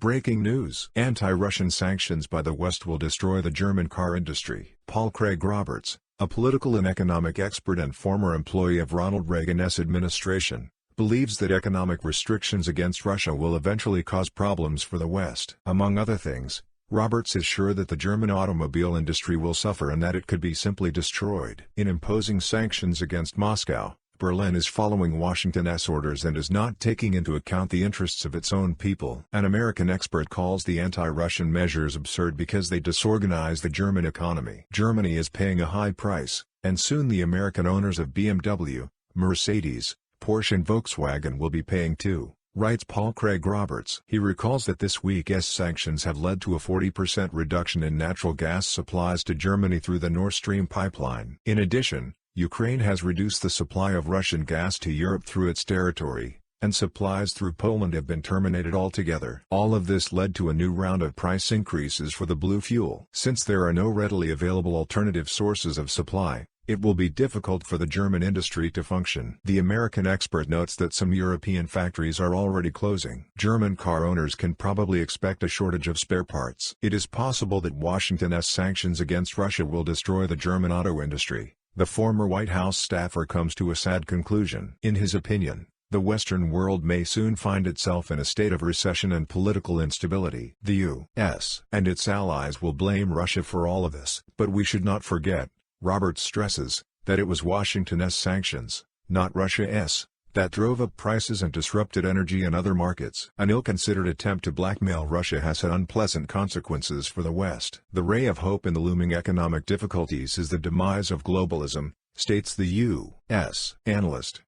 Breaking news: anti-Russian sanctions by the West will destroy the German car industry. Paul Craig Roberts, a political and economic expert and former employee of Ronald Reagan's administration, believes that economic restrictions against Russia will eventually cause problems for the West. Among other things, Roberts is sure that the German automobile industry will suffer and that it could be simply destroyed. In imposing sanctions against Moscow, Berlin is following Washington's orders and is not taking into account the interests of its own people. An American expert calls the anti-Russian measures absurd because they disorganize the German economy. Germany is paying a high price, and soon the American owners of BMW, Mercedes, Porsche and Volkswagen will be paying too, writes Paul Craig Roberts. He recalls that this week's sanctions have led to a 40% reduction in natural gas supplies to Germany through the Nord Stream pipeline. In addition, Ukraine has reduced the supply of Russian gas to Europe through its territory, and supplies through Poland have been terminated altogether. All of this led to a new round of price increases for the blue fuel. Since there are no readily available alternative sources of supply, it will be difficult for the German industry to function. The American expert notes that some European factories are already closing. German car owners can probably expect a shortage of spare parts. It is possible that Washington's sanctions against Russia will destroy the German auto industry. The former White House staffer comes to a sad conclusion. In his opinion, the Western world may soon find itself in a state of recession and political instability. The U.S. and its allies will blame Russia for all of this. But we should not forget, Roberts stresses, that it was Washington's sanctions, not Russia's, that drove up prices and disrupted energy and other markets. An ill-considered attempt to blackmail Russia has had unpleasant consequences for the West. The ray of hope in the looming economic difficulties is the demise of globalism, states the U.S. analyst.